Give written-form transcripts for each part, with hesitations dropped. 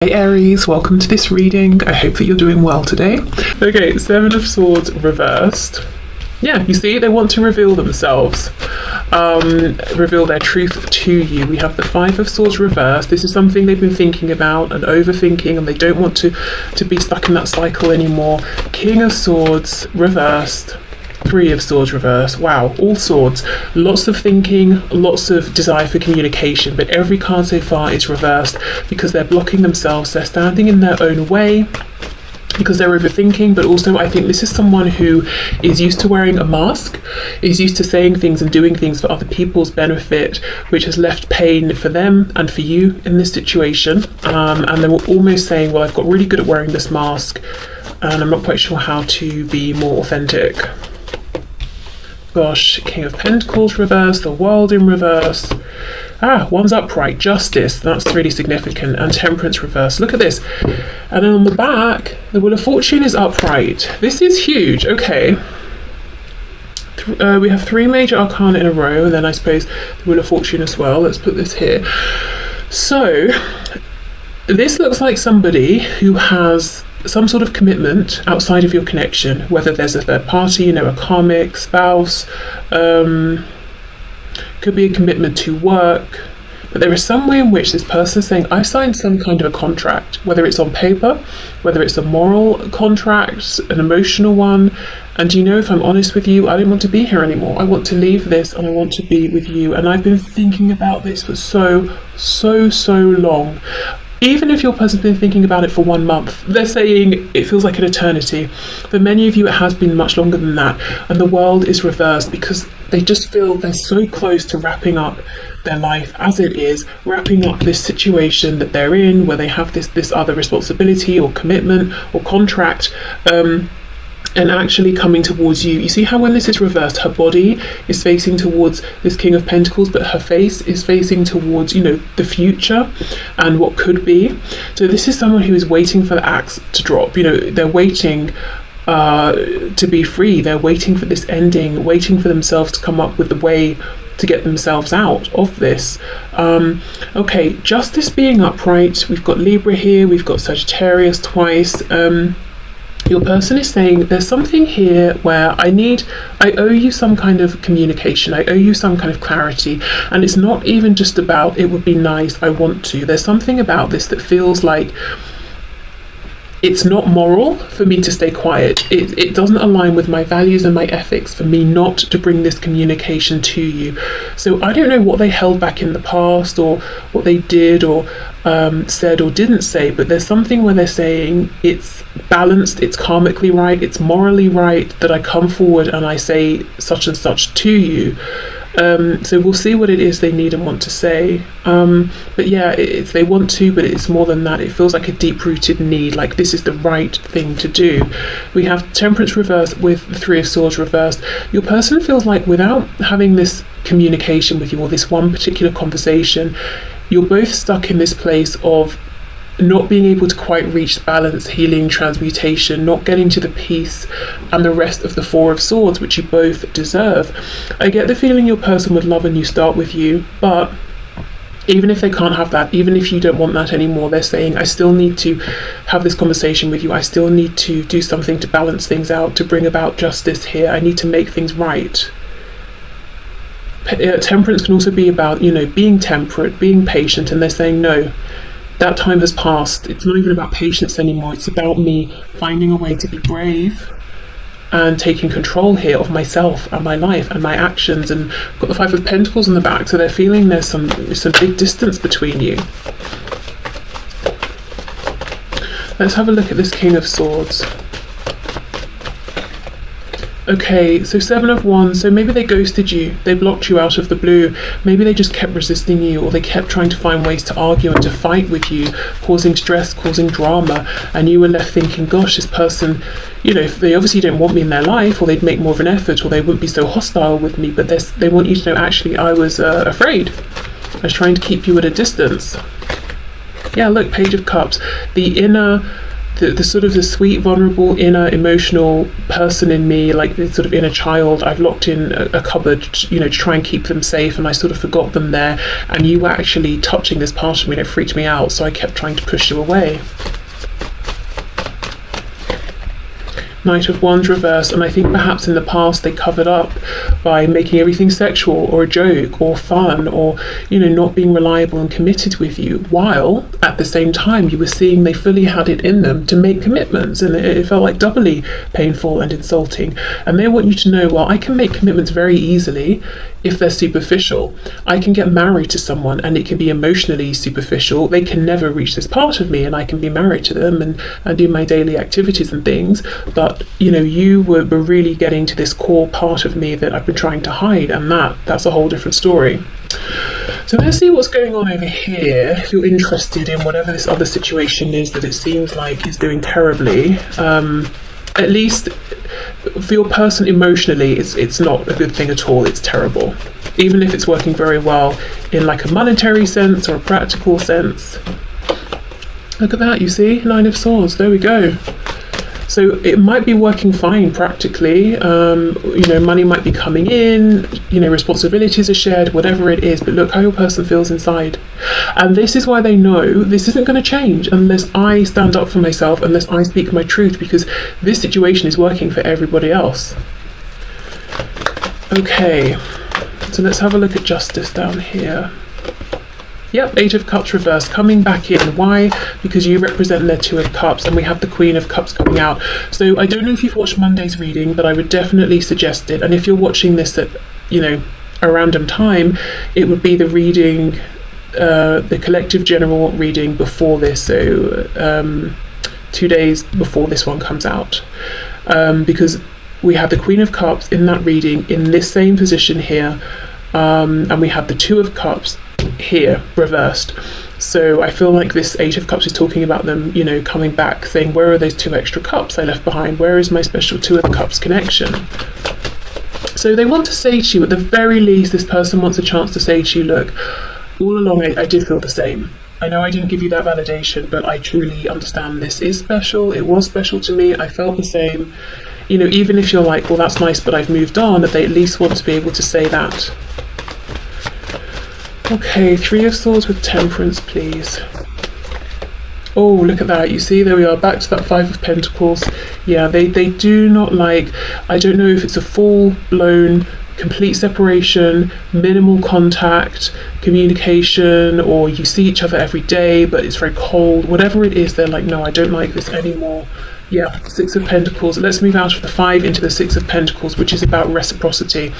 Hey Aries, welcome to this reading. I hope that you're doing well today. Okay, Seven of Swords reversed. Yeah, you see, they want to reveal themselves, reveal their truth to you. We have the Five of Swords reversed. This is something they've been thinking about and overthinking, and they don't want to be stuck in that cycle anymore. King of Swords reversed. Three of Swords reversed. Wow, all swords. Lots of thinking, lots of desire for communication, but every card so far is reversed because they're blocking themselves. They're standing in their own way because they're overthinking, but also I think this is someone who is used to wearing a mask, is used to saying things and doing things for other people's benefit, which has left pain for them and for you in this situation. And they were almost saying, well, I've got really good at wearing this mask and I'm not quite sure how to be more authentic. Gosh, King of Pentacles reversed, the World in reverse. One's upright, Justice, that's really significant, and Temperance reversed. Look at this. And then on the back, the Wheel of Fortune is upright. This is huge. Okay. We have three major arcana in a row, and then I suppose the Wheel of Fortune as well. Let's put this here. So, this looks like somebody who has some sort of commitment outside of your connection, whether there's a third party, a karmic, spouse, could be a commitment to work, but there is some way in which this person is saying, I signed some kind of a contract, whether it's on paper, whether it's a moral contract, an emotional one, and if I'm honest with you, I don't want to be here anymore. I want to leave this and I want to be with you. And I've been thinking about this for so long. Even if your person's been thinking about it for 1 month, they're saying it feels like an eternity. For many of you, it has been much longer than that. And the World is reversed because they just feel they're so close to wrapping up their life as it is, wrapping up this situation that they're in, where they have this other responsibility or commitment or contract, and actually coming towards you. You see how when this is reversed, her body is facing towards this King of Pentacles, but her face is facing towards, the future and what could be. So this is someone who is waiting for the axe to drop. They're waiting to be free. They're waiting for this ending, waiting for themselves to come up with the way to get themselves out of this. Okay, Justice being upright. We've got Libra here. We've got Sagittarius twice. Your person is saying there's something here where I owe you some kind of communication, I owe you some kind of clarity, and it's not even just about it would be nice, I want to. There's something about this that feels like it's not moral for me to stay quiet. It doesn't align with my values and my ethics for me not to bring this communication to you. So I don't know what they held back in the past or what they did or said or didn't say, but there's something where they're saying it's balanced, it's karmically right, it's morally right that I come forward and I say such and such to you. So we'll see what it is they need and want to say. But yeah, they want to, but it's more than that. It feels like a deep-rooted need, like this is the right thing to do. We have Temperance reversed with the Three of Swords reversed. Your person feels like without having this communication with you or this one particular conversation, you're both stuck in this place of not being able to quite reach balance, healing, transmutation, not getting to the peace and the rest of the Four of Swords, which you both deserve. I get the feeling your person would love a new start with you, but even if they can't have that, even if you don't want that anymore, they're saying, I still need to have this conversation with you. I still need to do something to balance things out, to bring about justice here. I need to make things right. Temperance can also be about, being temperate, being patient, and they're saying, no, that time has passed. It's not even about patience anymore. It's about me finding a way to be brave and taking control here of myself and my life and my actions. And I've got the Five of Pentacles on the back, so they're feeling there's some big distance between you. Let's have a look at this King of Swords. Okay, so Seven of Wands, so maybe they ghosted you, they blocked you out of the blue, maybe they just kept resisting you, or they kept trying to find ways to argue and to fight with you, causing stress, causing drama, and you were left thinking, gosh, this person, they obviously don't want me in their life, or they'd make more of an effort, or they wouldn't be so hostile with me, but they want you to know, actually, I was afraid. I was trying to keep you at a distance. Yeah, look, Page of Cups, the inner the sort of the sweet, vulnerable, inner, emotional person in me, like the sort of inner child, I've locked in a cupboard, you know, to try and keep them safe, and I sort of forgot them there, and you were actually touching this part of me, and it freaked me out, so I kept trying to push you away. Knight of Wands reversed, and I think perhaps in the past they covered up by making everything sexual or a joke or fun, or, you know, not being reliable and committed with you, while at the same time you were seeing they fully had it in them to make commitments, and it felt like doubly painful and insulting. And they want you to know, well, I can make commitments very easily if they're superficial. I can get married to someone and it can be emotionally superficial. They can never reach this part of me, and I can be married to them and do my daily activities and things. But, you know, you were really getting to this core part of me that I've been trying to hide, and that's a whole different story. So let's see what's going on over here. If you're interested in whatever this other situation is that it seems like is doing terribly, at least for your person emotionally, it's not a good thing at all. It's terrible, even if it's working very well in like a monetary sense or a practical sense. Look at that, you see, Nine of Swords, there we go. So it might be working fine practically, you know, money might be coming in, you know, responsibilities are shared, whatever it is, but look how your person feels inside. And this is why they know this isn't going to change unless I stand up for myself, unless I speak my truth, because this situation is working for everybody else. Okay, so let's have a look at Justice down here. Yep, Eight of Cups reversed, coming back in. Why? Because you represent their Two of Cups, and we have the Queen of Cups coming out. So I don't know if you've watched Monday's reading, but I would definitely suggest it. And if you're watching this at, you know, a random time, it would be the reading, the collective general reading before this, so 2 days before this one comes out. Because we have the Queen of Cups in that reading in this same position here, and we have the Two of Cups here reversed. So I feel like this Eight of Cups is talking about them, you know, coming back, saying, where are those two extra cups I left behind? Where is my special Two of Cups connection? So they want to say to you, at the very least, this person wants a chance to say to you, look, all along I did feel the same. I know I didn't give you that validation, but I truly understand this is special. It was special to me. I felt the same. You know, even if you're like, well, that's nice, but I've moved on, that they at least want to be able to say that. Okay, Three of Swords with Temperance, please. Oh, look at that. You see, there we are, back to that Five of Pentacles. Yeah, they do not like, I don't know if it's a full-blown, complete separation, minimal contact, communication, or you see each other every day, but it's very cold. Whatever it is, they're like, no, I don't like this anymore. Yeah, Six of Pentacles. Let's move out of the Five into the Six of Pentacles, which is about reciprocity.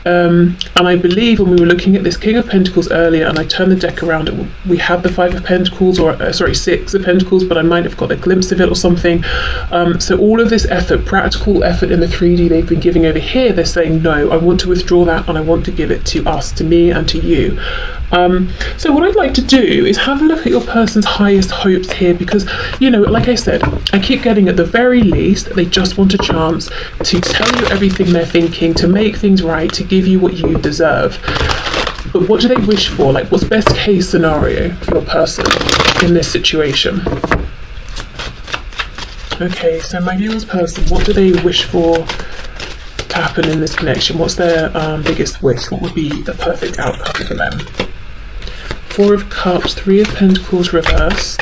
And I believe when we were looking at this King of Pentacles earlier, and I turned the deck around, we had the Five of Pentacles, or sorry, Six of Pentacles, but I might have got a glimpse of it or something. So all of this effort, practical effort in the 3D they've been giving over here, they're saying, no, I want to withdraw that and I want to give it to us, to me and to you. So what I'd like to do is have a look at your person's highest hopes here, because, you know, like I said, I keep getting, at the very least, they just want a chance to tell you everything they're thinking, to make things right, to give you what you deserve. But what do they wish for? Like, what's best case scenario for your person in this situation? Okay, so my viewers' person, what do they wish for to happen in this connection? What's their biggest wish? What would be the perfect outcome for them? Four of Cups, Three of Pentacles reversed,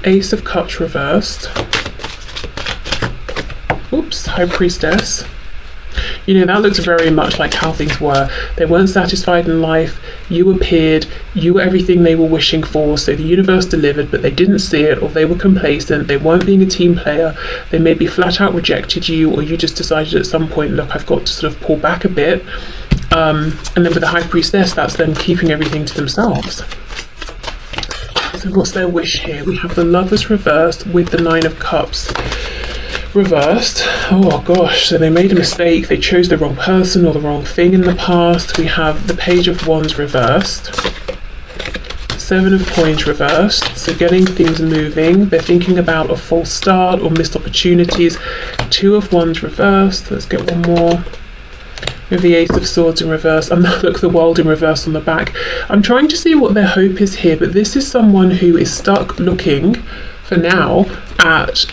Ace of Cups reversed, oops, High Priestess. You know, that looks very much like how things were. They weren't satisfied in life, you appeared, you were everything they were wishing for, so the universe delivered, but they didn't see it, or they were complacent, they weren't being a team player, they maybe flat out rejected you, or you just decided at some point, look, I've got to sort of pull back a bit. And then with the High Priestess, that's them keeping everything to themselves. So what's their wish here? We have the Lovers reversed with the Nine of Cups reversed. Oh gosh, so they made a mistake, they chose the wrong person or the wrong thing in the past. We have the Page of Wands reversed, Seven of Coins reversed, so getting things moving. They're thinking about a false start or missed opportunities. Two of Wands reversed, let's get one more. with the Ace of Swords in reverse, and look, the World in reverse on the back. I'm trying to see what their hope is here, but this is someone who is stuck looking, for now, at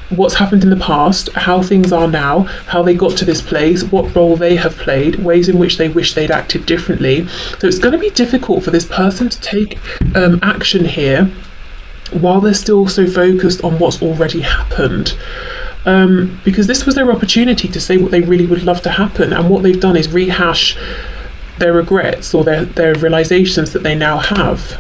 what's happened in the past, how things are now, how they got to this place, what role they have played, ways in which they wish they'd acted differently. So it's going to be difficult for this person to take action here while they're still so focused on what's already happened. Because this was their opportunity to say what they really would love to happen, and what they've done is rehash their regrets or their realizations that they now have.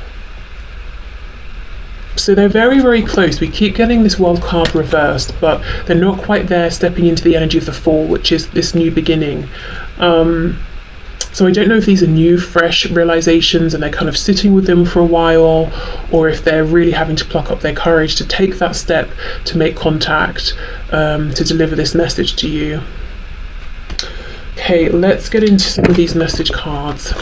So they're very, very close. We keep getting this World card reversed, but they're not quite there, stepping into the energy of the Fool, which is this new beginning. So I don't know if these are new, fresh realizations and they're kind of sitting with them for a while, or if they're really having to pluck up their courage to take that step to make contact, to deliver this message to you. Okay, let's get into some of these message cards.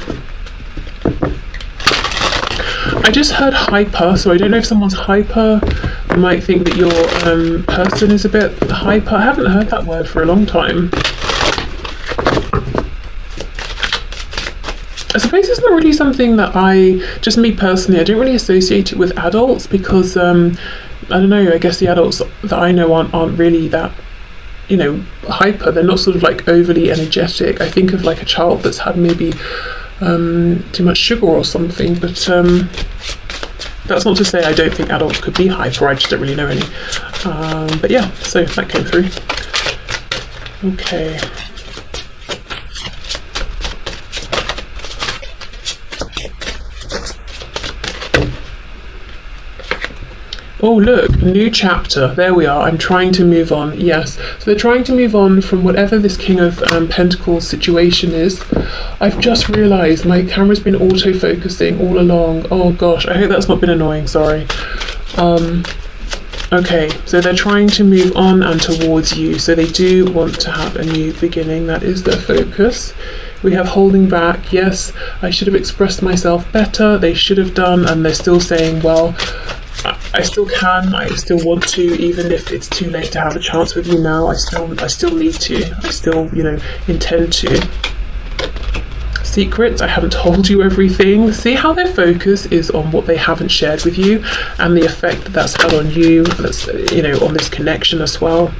I just heard hyper, so I don't know if someone's hyper. You might think that your person is a bit hyper. I haven't heard that word for a long time. I suppose it's not really something that just me personally, I don't really associate it with adults, because I don't know, I guess the adults that I know aren't really that, you know, hyper. They're not sort of like overly energetic. I think of like a child that's had maybe too much sugar or something, but that's not to say I don't think adults could be hyper, I just don't really know any. But yeah, so that came through. Okay. Oh look, new chapter. There we are. I'm trying to move on. Yes. So they're trying to move on from whatever this King of Pentacles situation is. I've just realised my camera's been auto-focusing all along. Oh gosh, I hope that's not been annoying, sorry. Okay, so they're trying to move on and towards you. So they do want to have a new beginning. That is their focus. We have holding back. Yes, I should have expressed myself better. They should have done, and they're still saying, well, I still can, I still want to, even if it's too late to have a chance with you now, I still need to, I still, you know, intend to. Secrets, I haven't told you everything. See how their focus is on what they haven't shared with you, and the effect that that's had on you, that's, you know, on this connection as well.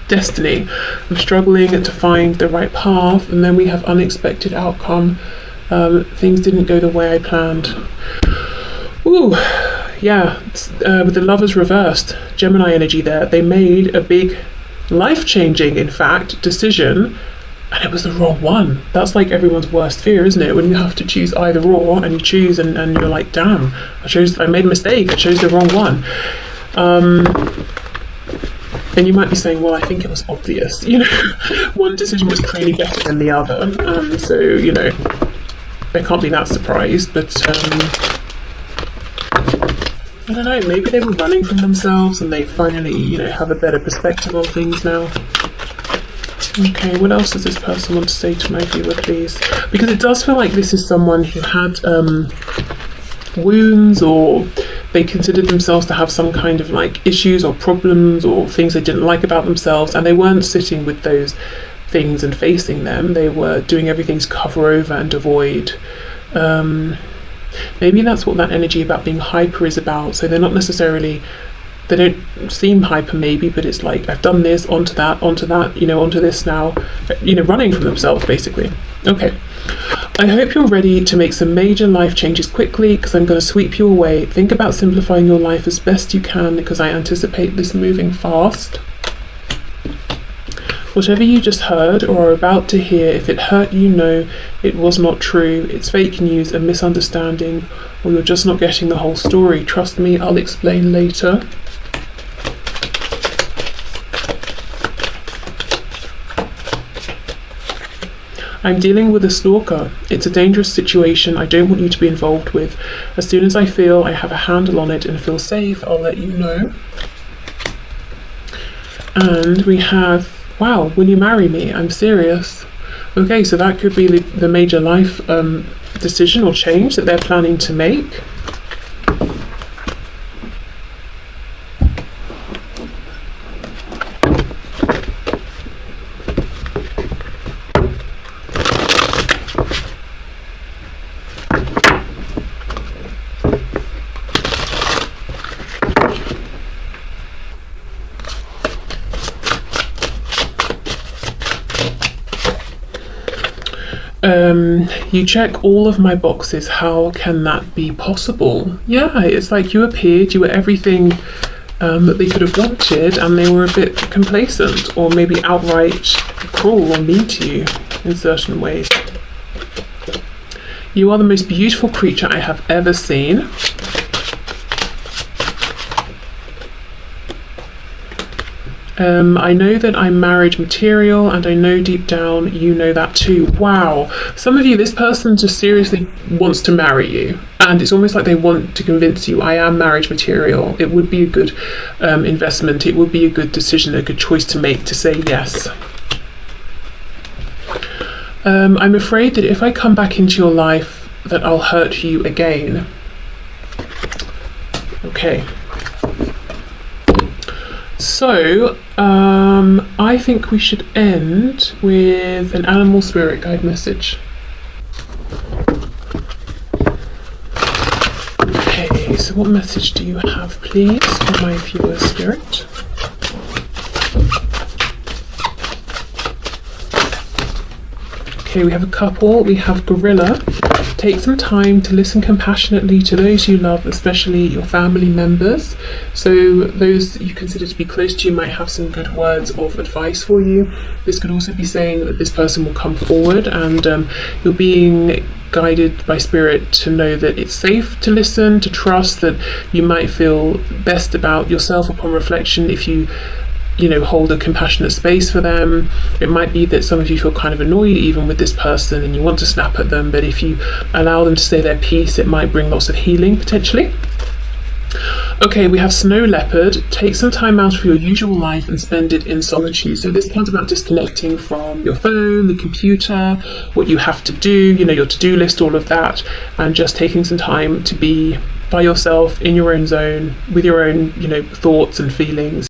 Destiny, I'm struggling to find the right path, and then we have unexpected outcome. Things didn't go the way I planned. Ooh. Yeah, with the Lovers reversed, Gemini energy there, they made a big, life-changing, in fact, decision, and it was the wrong one. That's like everyone's worst fear, isn't it? When you have to choose either or, and you choose, and you're like, damn, I made a mistake, I chose the wrong one. And you might be saying, well, I think it was obvious, you know, one decision was clearly better than the other, so, you know, they can't be that surprised, but, I don't know, maybe they were running from themselves and they finally, you know, have a better perspective on things now. Okay, what else does this person want to say to my viewer, please? Because it does feel like this is someone who had wounds, or they considered themselves to have some kind of like issues or problems or things they didn't like about themselves, and they weren't sitting with those things and facing them. They were doing everything to cover over and avoid. Maybe that's what that energy about being hyper is about. So they're not necessarily, they don't seem hyper maybe, but it's like, I've done this, onto that, you know, onto this now, you know, running from themselves basically. Okay, I hope you're ready to make some major life changes quickly, because I'm going to sweep you away. Think about simplifying your life as best you can, because I anticipate this moving fast. Whatever you just heard or are about to hear, if it hurt you, know it was not true. It's fake news, a misunderstanding, or you're just not getting the whole story. Trust me, I'll explain later. I'm dealing with a stalker. It's a dangerous situation I don't want you to be involved with. As soon as I feel I have a handle on it and feel safe, I'll let you know. And we have, wow, will you marry me? I'm serious. Okay, so that could be the major life decision or change that they're planning to make. You check all of my boxes. How can that be possible? Yeah, it's like you appeared, you were everything that they could have wanted, and they were a bit complacent or maybe outright cruel or mean to you in certain ways. You are the most beautiful creature I have ever seen. I know that I'm marriage material, and I know deep down you know that too. Wow. Some of you, this person just seriously wants to marry you, and it's almost like they want to convince you, I am marriage material. It would be a good investment. It would be a good decision, a good choice to make, to say yes. I'm afraid that if I come back into your life, that I'll hurt you again. Okay. So, I think we should end with an animal spirit guide message. Okay, so what message do you have, please, for my viewer spirit? Okay, we have a couple. We have gorilla. Take some time to listen compassionately to those you love, especially your family members. So those you consider to be close to you might have some good words of advice for you. This could also be saying that this person will come forward, and you're being guided by spirit to know that it's safe to listen, to trust, that you might feel best about yourself upon reflection if you hold a compassionate space for them. It might be that some of you feel kind of annoyed even with this person and you want to snap at them, but if you allow them to say their piece, it might bring lots of healing potentially. Okay, we have snow leopard. Take some time out of your usual life and spend it in solitude. So this part's about disconnecting from your phone, the computer, what you have to do, your to-do list, all of that, and just taking some time to be by yourself in your own zone with your own, thoughts and feelings.